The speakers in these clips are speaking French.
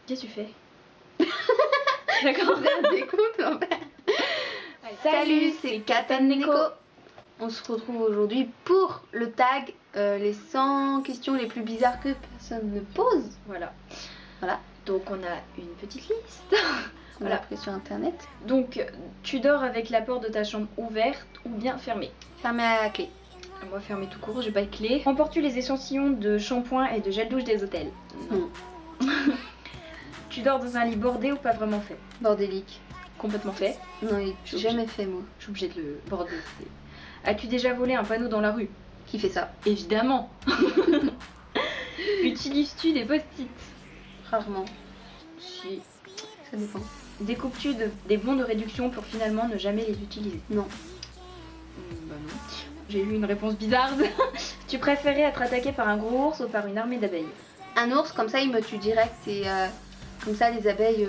Qu'est-ce que tu fais? D'accord. Salut, c'est Katan Neko. On se retrouve aujourd'hui pour le tag les 100 questions les plus bizarres que personne ne pose. Voilà. Voilà. Donc on a une petite liste. On l'a pris sur internet. Donc tu dors avec la porte de ta chambre ouverte ou bien fermée? Fermé à la clé. Moi fermé tout court, j'ai pas de clé. Emportes-tu les échantillons de shampoing et de gel douche des hôtels? Non. Tu dors dans un lit bordé ou pas vraiment fait? Bordélique. Complètement fait. Non, il est jamais fait moi. Je suis obligée de le border. As-tu déjà volé un panneau dans la rue? Qui fait ça? Évidemment. Utilises-tu des post-it? Rarement. Si. Ça dépend. Découpes-tu des bons de réduction pour finalement ne jamais les utiliser? Non. Bah non. J'ai eu une réponse bizarre. Tu préférais être attaqué par un gros ours ou par une armée d'abeilles? Un ours, comme ça il me tue direct et comme ça les abeilles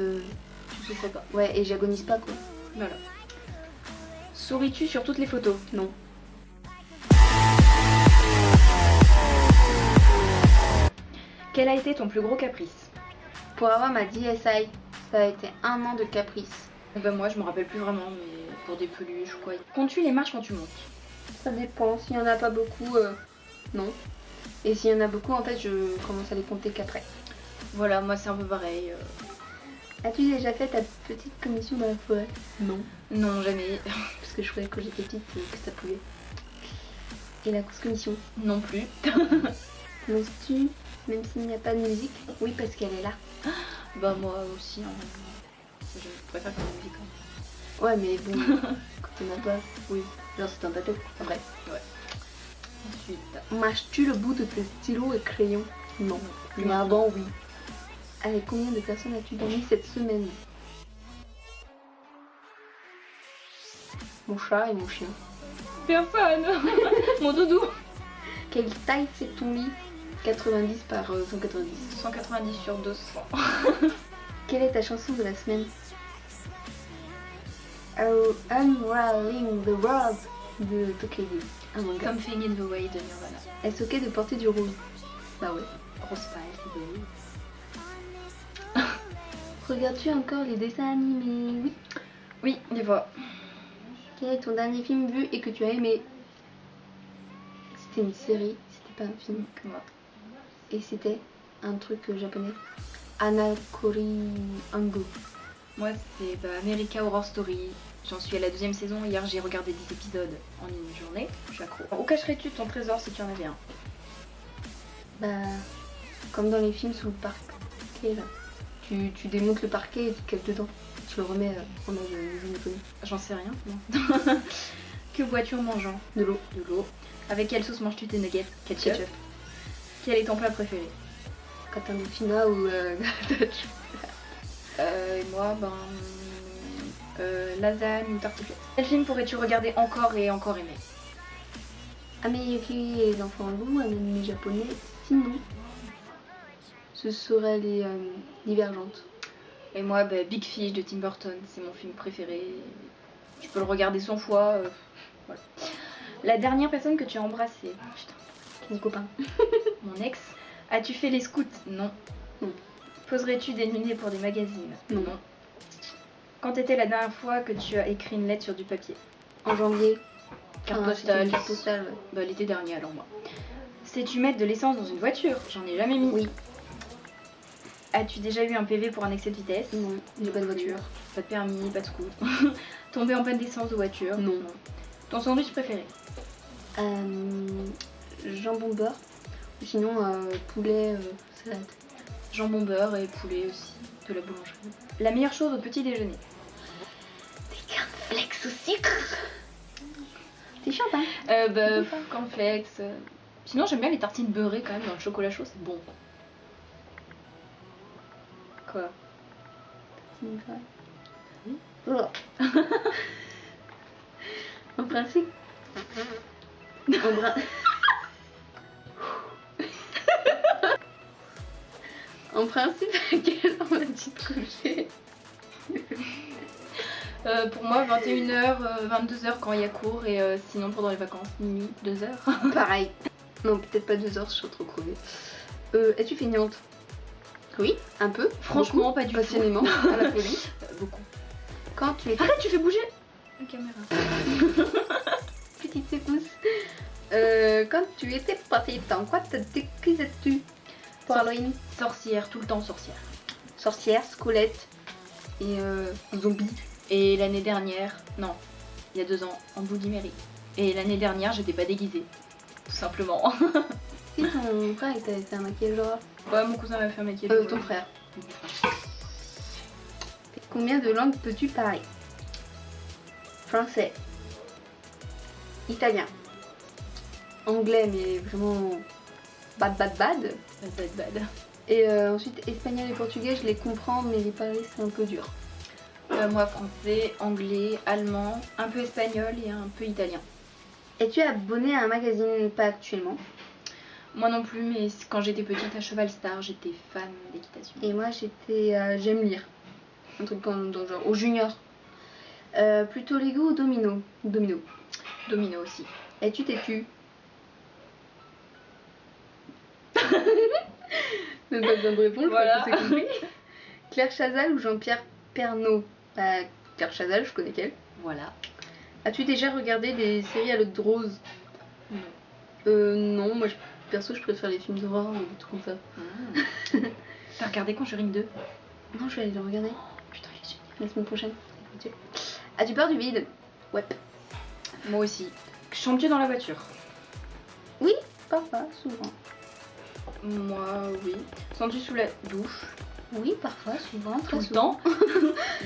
Tu souffres pas. ouais, et j'agonise pas quoi. Voilà. Souris-tu sur toutes les photos? Non. Quel a été ton plus gros caprice? Pour avoir ma DSI, ça a été 1 an de caprice. Bah moi je me rappelle plus vraiment, mais pour des peluches ou quoi. Comptes-tu les marches quand tu montes? Ça dépend, s'il y en a pas beaucoup, non. Et s'il y en a beaucoup, en fait, je commence à les compter qu'après. Voilà, moi c'est un peu pareil. As-tu déjà fait ta petite commission dans la forêt? Non. Non, jamais. Parce que je croyais quand j'étais petite que ça pouvait. Et la course commission? Non plus. Danses-tu même s'il n'y a pas de musique? Oui, parce qu'elle est là. Bah moi aussi, hein. Je préfère faire la musique. Hein. Ouais, mais bon, quand on n'a pas, oui. Genre c'est un bateau, après. Ouais. Ensuite. Mâches-tu le bout de tes stylos et crayons? Non. Mais avant, oui. Avec combien de personnes as-tu dormi cette semaine? Mon chat et mon chien. Personne. Mon doudou. Quelle taille fait ton lit? 90 par 190. 190 sur 200. Quelle est ta chanson de la semaine? Unraveling the World de Tokyo. Ah mon gars. Something in the Way de Nirvana. Est-ce ok de porter du rouge? Bah ouais. Rose Pie. Regardes-tu encore les dessins animés? Oui. Oui, des fois. Quel est ton dernier film vu et que tu as aimé? C'était une série, c'était pas un film. Que moi. Et c'était un truc japonais. Anakori Ango. Moi c'est America Horror Story. J'en suis à la 2e saison. Hier j'ai regardé 10 épisodes en une journée. Je suis accro. Où cacherais-tu ton trésor si tu en avais un? Bah, comme dans les films sous le parquet là. Tu démontes le parquet et tu te caches dedans. Tu le remets en mode japonais. J'en sais rien. Non. Que bois-tu en mangeant? De l'eau. De l'eau. Avec quelle sauce manges-tu tes nuggets? Ketchup. Quel est ton plat préféré? Katanofina ou Dutch. Et moi, lasagne ou tartiflette. Quel film pourrais-tu regarder encore et encore aimer? Ameyuki et les enfants loups, un anime japonais. Sinon, ce serait les Divergentes. Et moi, Big Fish de Tim Burton, c'est mon film préféré. Je peux le regarder 100 fois. Voilà. La dernière personne que tu as embrassée? Putain. Mon copain. Mon ex. As-tu fait les scouts? Non. Non. Poserais-tu des nunées pour des magazines? Non. Quand était la dernière fois que tu as écrit une lettre sur du papier? En janvier. Carte postale. Carte postale, ouais. L'été dernier alors moi. Sais-tu mettre de l'essence dans une voiture? J'en ai jamais mis. Oui. As-tu déjà eu un PV pour un excès de vitesse? Non, j'ai pas de voiture. Pas de permis, pas de scout. Tomber en panne d'essence de voiture? Non. Ton sandwich préféré? Jambon beurre. Ou sinon poulet salade. Jambon beurre et poulet aussi. De la boulangerie. La meilleure chose au petit déjeuner? Des cornflakes au sucre. C'est chiant hein? Cornflakes. Sinon j'aime bien les tartines beurrées quand même dans le chocolat chaud, c'est bon. Quoi? Tartines beurrées. Oui. En principe. En principe, à quelle heure vas-tu te coucher? Pour moi 21h, 22h quand il y a cours et sinon pendant les vacances, minuit, 2h. Pareil. Non, peut-être pas 2 heures, je suis trop crevée. Es-tu feignante? Oui, un peu. Franchement, beaucoup, pas du tout. passionnément, à la folie. Beaucoup. Quand tu étais Arrête, tu fais bouger la caméra. petite secousse, quand tu étais petite, en quoi te déguisais-tu pour Halloween? Sorcière, tout le temps sorcière. Sorcière, squelette et zombie. Et l'année dernière, non, il y a 2 ans, en Bloody Mary. Et l'année dernière, j'étais pas déguisée. Tout simplement. Si ton frère il t'avait fait un maquillage d'horreur. Ouais, mon cousin m'a fait un maquillage. Ton frère. Combien de langues peux-tu parler? Français, italien, anglais mais vraiment bad. Bad. Et ensuite espagnol et portugais je les comprends mais les parler c'est un peu dur. Moi, français, anglais, allemand, un peu espagnol et un peu italien. Es-tu abonné à un magazine? Pas actuellement. Moi non plus, mais quand j'étais petite à Cheval Star, j'étais fan d'équitation. Et moi j'étais j'aime lire. Un truc dans genre au junior. Plutôt Lego ou Domino? Domino aussi. Es-tu têtu? Même pas besoin de répondre, Voilà. je crois que c'est compris. Claire Chazal ou Jean-Pierre Pernaut? Bah, Claire Chazal, je connais qu'elle. Voilà. As-tu déjà regardé des séries à l'eau de rose? Non. Non, moi perso je préfère les films d'horreur ou des trucs comme ça. T'as regardé Conjuring 2? Non, je vais aller le regarder Putain, il est génial. la semaine prochaine. As-tu peur du vide? Ouais. Moi aussi. Chantes-tu dans la voiture? Oui, parfois, souvent. Moi, oui. Sens-tu sous la douche? Oui, parfois, souvent, Tout très le souvent. temps?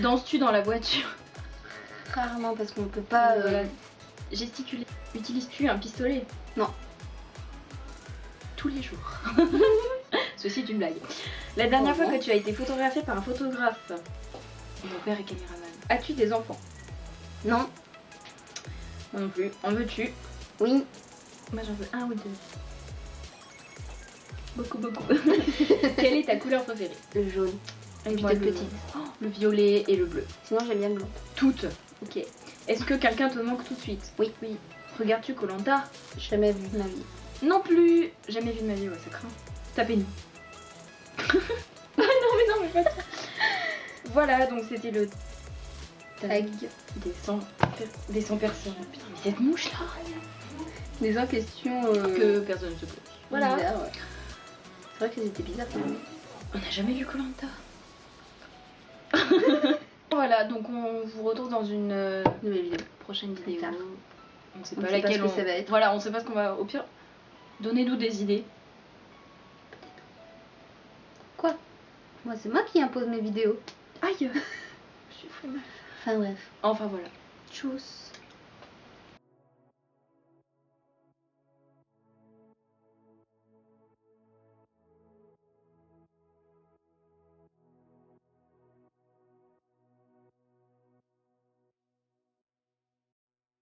Danses-tu dans la voiture? Rarement parce qu'on peut pas. Gesticuler. Utilises-tu un pistolet? Non. Tous les jours. Ceci est une blague. La dernière fois que tu as été photographiée par un photographe? Mon père est caméraman. As-tu des enfants? Non. Moi non plus. En veux-tu? Oui. Moi j'en veux 1 ou 2. Beaucoup. Quelle est ta couleur préférée? Le jaune. Et Depuis moi, toute le... petite. le violet et le bleu. Sinon j'aime bien le blanc. Toutes. Ok. Est-ce que quelqu'un te manque tout de suite? Oui. Regardes-tu Koh-Lanta? Jamais vu de ma vie. Non plus. Jamais vu de ma vie, ouais, ça craint. Tapez-nous. non mais pas ça. Voilà, donc c'était le tag des 100 personnes. Putain, mais cette mouche là Des questions que personne ne se pose. Voilà. bizarres, ouais. C'est vrai qu'elles étaient bizarres quand même. On n'a jamais vu Koh-Lanta. Voilà, donc on vous retrouve dans une Nouvelle vidéo. prochaine vidéo. Tard. On sait On pas sait pas laquelle ce que ça va être. Voilà, on sait pas ce qu'on va. Au pire, donnez-nous des idées. Quoi? Moi c'est moi qui impose mes vidéos. Aïe. Je suis fou. Enfin bref. Enfin voilà. Tchuss.